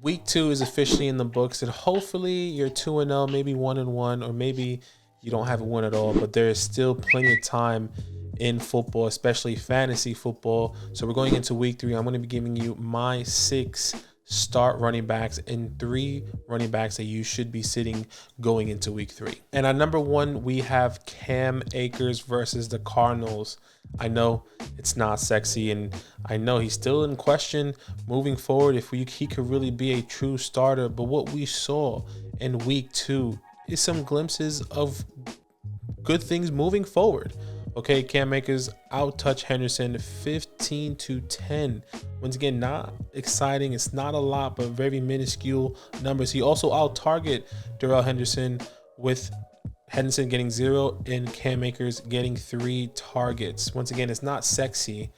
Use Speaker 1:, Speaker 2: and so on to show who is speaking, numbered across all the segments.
Speaker 1: Week 2 is officially in the books, and hopefully you're 2-0, maybe 1-1, or maybe you don't have a win at all. But there is still plenty of time in football, especially fantasy football. So we're going into week 3. I'm going to be giving you my 6 start running backs and 3 running backs that you should be sitting going into week 3. And at number 1, we have Cam Akers versus the Cardinals. I know it's not sexy, and I know he's still in question moving forward if he could really be a true starter. But what we saw in week 2 is some glimpses of good things moving forward. Okay, Cam Akers out-touched Henderson 15-10. Once again, not exciting. It's not a lot, but very minuscule numbers. He also out-targeted Darrell Henderson, with Henderson getting 0 and Cam Akers getting 3 targets. Once again, it's not sexy,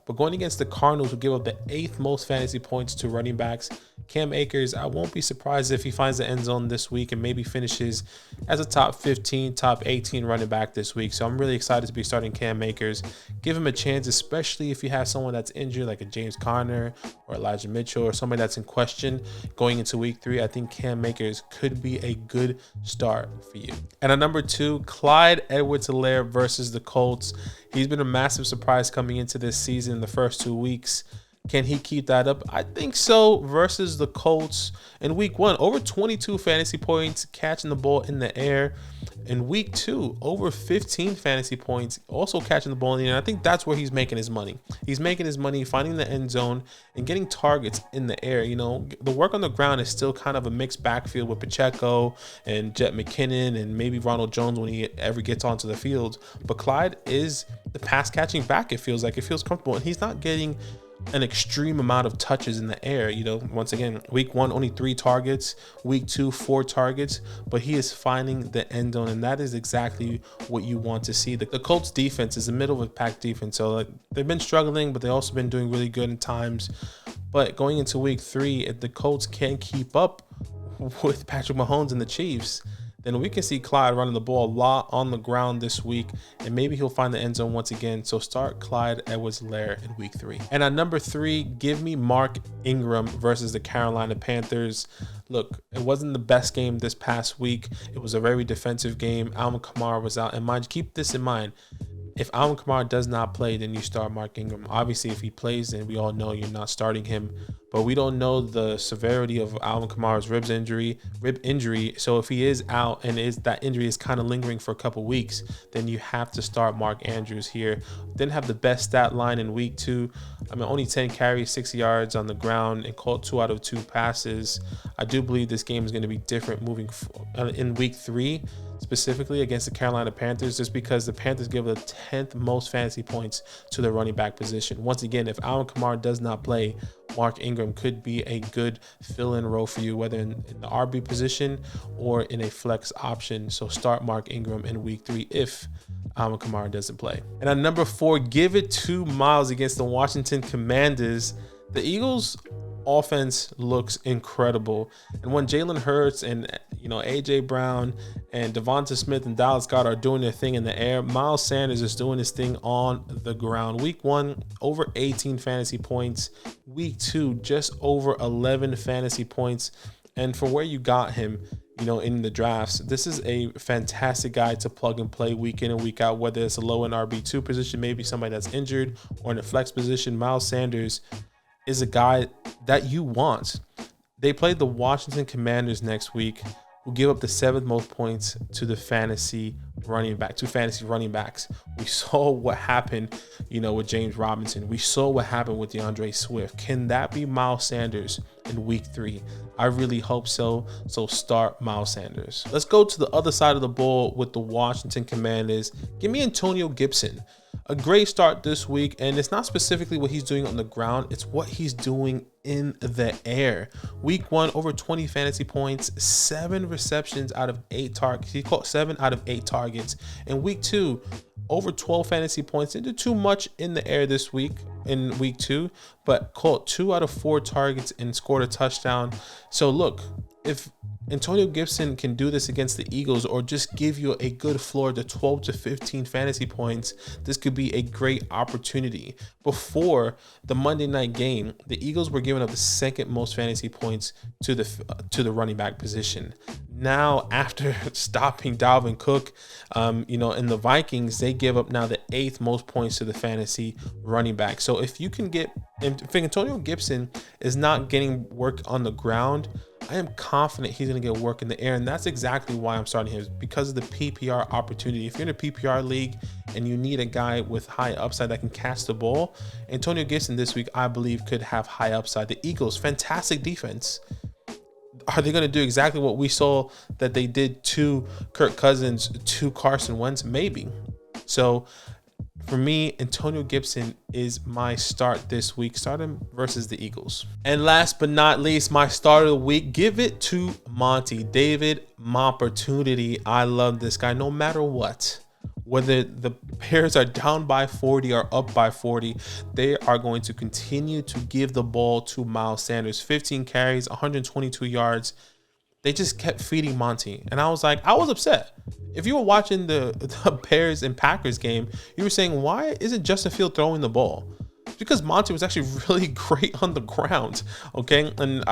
Speaker 1: but going against the Cardinals, who give up the 8th most fantasy points to running backs, Cam Akers, I won't be surprised if he finds the end zone this week and maybe finishes as a top 15, top 18 running back this week. So I'm really excited to be starting Cam Akers. Give him a chance, especially if you have someone that's injured like a James Conner or Elijah Mitchell or somebody that's in question going into week 3. I think Cam Akers could be a good start for you. And at number 2, Clyde Edwards-Helaire versus the Colts. He's been a massive surprise coming into this season in the first 2 weeks. Can he keep that up? I think so. Versus the Colts in week 1, over 22 fantasy points, catching the ball in the air. In week 2, over 15 fantasy points, also catching the ball in the air. And I think that's where he's making his money. He's making his money finding the end zone and getting targets in the air. You know, the work on the ground is still kind of a mixed backfield with Pacheco and Jet McKinnon and maybe Ronald Jones when he ever gets onto the field. But Clyde is the pass catching back. It feels comfortable, and he's not getting an extreme amount of touches in the air. You know, once again, week 1 only 3 targets, week 2 4 targets, but he is finding the end zone, and that is exactly what you want to see. The Colts defense is the middle of a pack defense, so like, they've been struggling, but they've also been doing really good in times. But going into week 3, if the Colts can't keep up with Patrick Mahomes and the Chiefs, then we can see Clyde running the ball a lot on the ground this week, and maybe he'll find the end zone once again. So start Clyde Edwards-Helaire in week 3. And at number 3, give me Mark Ingram versus the Carolina Panthers. Look, it wasn't the best game this past week. It was a very defensive game. Alvin Kamara was out, and mind, keep this in mind. If Alvin Kamara does not play, then you start Mark Ingram. Obviously, if he plays, then we all know you're not starting him. But we don't know the severity of Alvin Kamara's rib injury. So if he is out and that injury is kind of lingering for a couple weeks, then you have to start Mark Andrews here. Didn't have the best stat line in week 2. I mean, only 10 carries, 6 yards on the ground, and caught 2 out of 2 passes. I do believe this game is going to be different moving in week 3. Specifically against the Carolina Panthers, just because the Panthers give the 10th most fantasy points to the running back position. Once again, if Alvin Kamara does not play, Mark Ingram could be a good fill-in role for you, whether in the RB position or in a flex option. So start Mark Ingram in week 3 if Alvin Kamara doesn't play. And at number 4, give it to Miles against the Washington Commanders. The Eagles offense looks incredible, and when Jalen Hurts and AJ Brown and Devonta Smith and Dallas Goedert are doing their thing in the air, Miles Sanders is doing his thing on the ground. Week 1, over 18 fantasy points. Week 2, just over 11 fantasy points. And for where you got him, in the drafts, this is a fantastic guy to plug and play week in and week out, whether it's a low end RB2 position, maybe somebody that's injured, or in a flex position. Miles Sanders is a guy that you want. They play the Washington Commanders next week, who give up the 7th most points to the fantasy running backs. We saw what happened, with James Robinson. We saw what happened with DeAndre Swift. Can that be Miles Sanders in week 3? I really hope so. So start Miles Sanders. Let's go to the other side of the ball with the Washington Commanders. Give me Antonio Gibson. A great start this week, and it's not specifically what he's doing on the ground, it's what he's doing in the air. Week 1, over 20 fantasy points, 7 receptions out of 8 targets. He caught 7 out of 8 targets. In week 2, over 12 fantasy points. Didn't do too much in the air this week in week 2, but caught 2 out of 4 targets and scored a touchdown. So look, if Antonio Gibson can do this against the Eagles, or just give you a good floor to 12 to 15 fantasy points. This could be a great opportunity. Before the Monday night game, the Eagles were giving up the second most fantasy points to the running back position. Now, after stopping Dalvin Cook, you know, in the Vikings, they give up now the 8th most points to the fantasy running back. So if you can get, if Antonio Gibson is not getting work on the ground, I am confident he's going to get work in the air. And that's exactly why I'm starting him, because of the PPR opportunity. If you're in a PPR league and you need a guy with high upside that can catch the ball, Antonio Gibson this week, I believe, could have high upside. The Eagles, fantastic defense. Are they going to do exactly what we saw that they did to Kirk Cousins, to Carson Wentz? Maybe. So for me, Antonio Gibson is my start this week. Start him versus the Eagles. And last but not least, my start of the week, give it to Monty. David Opportunity. I love this guy no matter what. Whether the Bears are down by 40 or up by 40, they are going to continue to give the ball to Miles Sanders. 15 carries, 122 yards. They just kept feeding Monty. And I was like, I was upset. If you were watching the Bears and Packers game, you were saying, why isn't Justin Fields throwing the ball? Because Monty was actually really great on the ground. Okay. And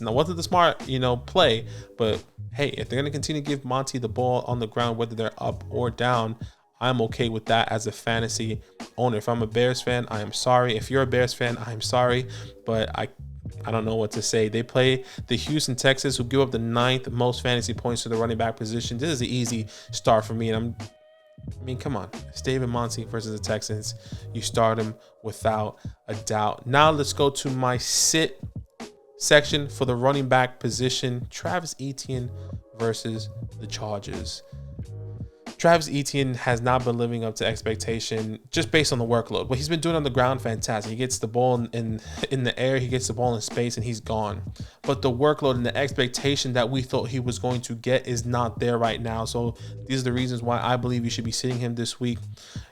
Speaker 1: wasn't the smart, you know, play, but hey, if they're going to continue to give Monty the ball on the ground, whether they're up or down, I'm okay with that as a fantasy owner. If I'm a Bears fan, I am sorry. If you're a Bears fan, I'm sorry, but I don't know what to say. They play the Houston Texans, who give up the 9th most fantasy points to the running back position. This is an easy start for me. And I mean, come on. It's David Monty versus the Texans. You start him without a doubt. Now let's go to my sit section for the running back position. Travis Etienne versus the Chargers. Travis Etienne has not been living up to expectation just based on the workload. What he's been doing on the ground, fantastic. He gets the ball in the air, he gets the ball in space, and he's gone. But the workload and the expectation that we thought he was going to get is not there right now. So these are the reasons why I believe you should be sitting him this week.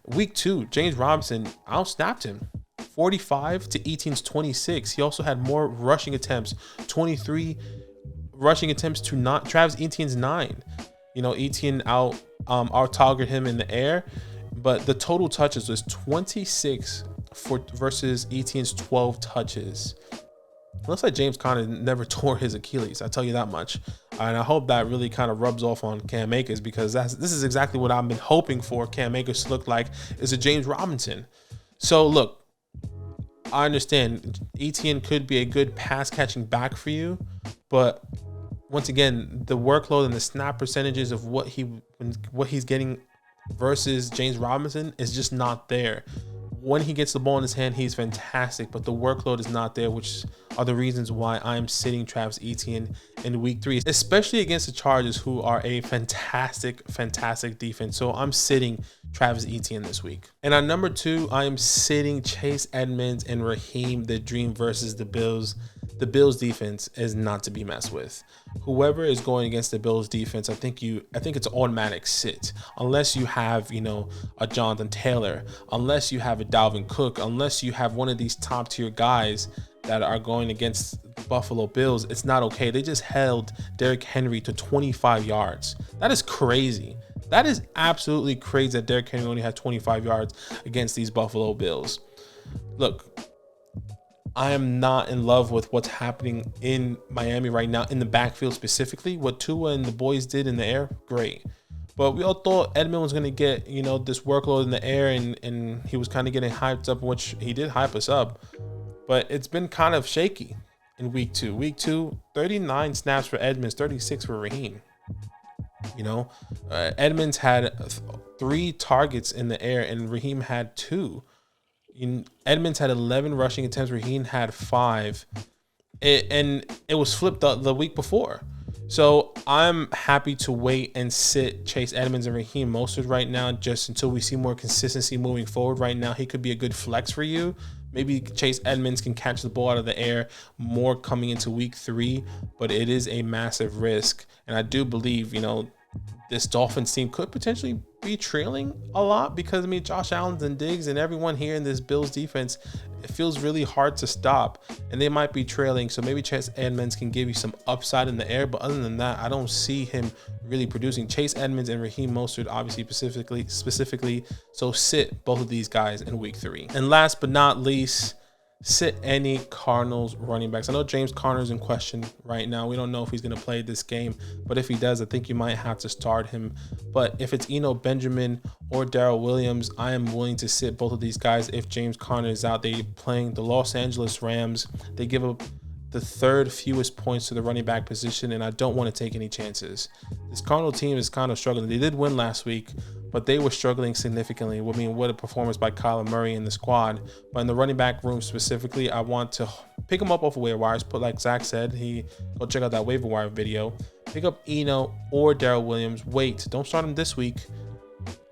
Speaker 1: Week 2, James Robinson outsnapped him. 45 to Etienne's 26. He also had more rushing attempts, 23 rushing attempts to Travis Etienne's 9. You know, Etienne out-targeted him in the air, but the total touches was 26 versus Etienne's 12 touches. It looks like James Conner never tore his Achilles, I'll tell you that much. And I hope that really kind of rubs off on Cam Akers, because this is exactly what I've been hoping for Cam Akers to look like, is a James Robinson. So look, I understand Etienne could be a good pass catching back for you, but once again, the workload and the snap percentages of what he's getting versus James Robinson is just not there. When he gets the ball in his hand, he's fantastic, but the workload is not there, which are the reasons why I'm sitting Travis Etienne in week 3, especially against the Chargers, who are a fantastic defense. So I'm sitting Travis Etienne this week. And on number 2, I am sitting Chase Edmonds and Raheem the Dream versus the Bills. The Bills defense is not to be messed with. Whoever is going against the Bills defense, I think it's an automatic sit, unless you have, you know, a Jonathan Taylor, unless you have a Dalvin Cook, unless you have one of these top tier guys that are going against the Buffalo Bills. It's not okay. They just held Derrick Henry to 25 yards. That is crazy. That is absolutely crazy that Derrick Henry only had 25 yards against these Buffalo Bills. Look, I am not in love with what's happening in Miami right now, in the backfield specifically. What Tua and the boys did in the air, great. But we all thought Edmund was going to get, you know, this workload in the air, and he was kind of getting hyped up, which he did hype us up. But it's been kind of shaky in week 2. Week 2, 39 snaps for Edmonds, 36 for Raheem. You know, Edmonds had 3 targets in the air, and Raheem had 2. Edmonds had 11 rushing attempts. Raheem had 5. And it was flipped the week before. So I'm happy to wait and sit Chase Edmonds and Raheem Mostert right now, just until we see more consistency moving forward. Right now, he could be a good flex for you. Maybe Chase Edmonds can catch the ball out of the air more coming into week 3, but it is a massive risk. And I do believe, you know, this Dolphins team could potentially be trailing a lot because, I mean, Josh Allen and Diggs and everyone here in this Bills defense, it feels really hard to stop, and they might be trailing. So maybe Chase Edmonds can give you some upside in the air, but other than that, I don't see him really producing. Chase Edmonds and Raheem Mostert, obviously specifically. So sit both of these guys in week 3. And last but not least, sit any Cardinals running backs. I know James Conner's in question right now. We don't know if he's going to play this game, but if he does, I think you might have to start him. But if it's Eno Benjamin or Darrell Williams, I am willing to sit both of these guys if James Conner is out. They playing the Los Angeles Rams. They give up the 3rd fewest points to the running back position, and I don't want to take any chances. This Cardinal team is kind of struggling. They did win last week, but they were struggling significantly. I mean, what a performance by Kyler Murray in the squad. But in the running back room specifically, I want to pick them up off of waiver wires. But like Zach said, go check out that waiver wire video. Pick up Eno or Darrell Williams. Wait, don't start him this week.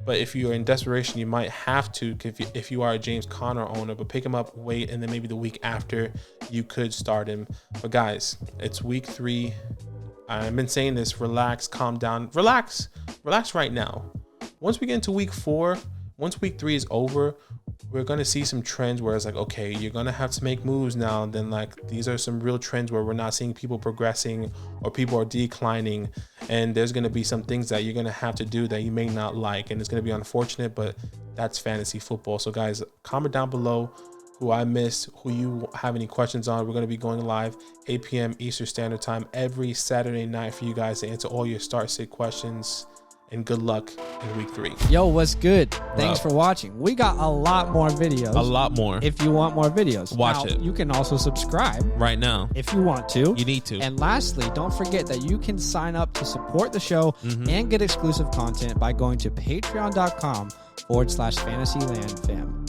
Speaker 1: But if you're in desperation, you might have to if you are a James Conner owner. But pick him up, wait, and then maybe the week after you could start him. But guys, it's week 3. I've been saying this. Relax, calm down. Relax right now. Once we get into week 4, once week 3 is over, we're going to see some trends where it's like, okay, you're going to have to make moves now. And then like, these are some real trends where we're not seeing people progressing or people are declining. And there's going to be some things that you're going to have to do that you may not like. And it's going to be unfortunate, but that's fantasy football. So guys, comment down below who I missed, who you have any questions on. We're going to be going live 8 p.m. Eastern Standard Time every Saturday night for you guys to answer all your start sit questions. And good luck in week 3.
Speaker 2: Yo, what's good? Thanks for watching. We got a lot more videos.
Speaker 3: A lot more.
Speaker 2: If you want more videos,
Speaker 3: watch it.
Speaker 2: You can also subscribe
Speaker 3: right now
Speaker 2: if you want to.
Speaker 3: You need to.
Speaker 2: And lastly, don't forget that you can sign up to support the show and get exclusive content by going to patreon.com/FantasyLand fam.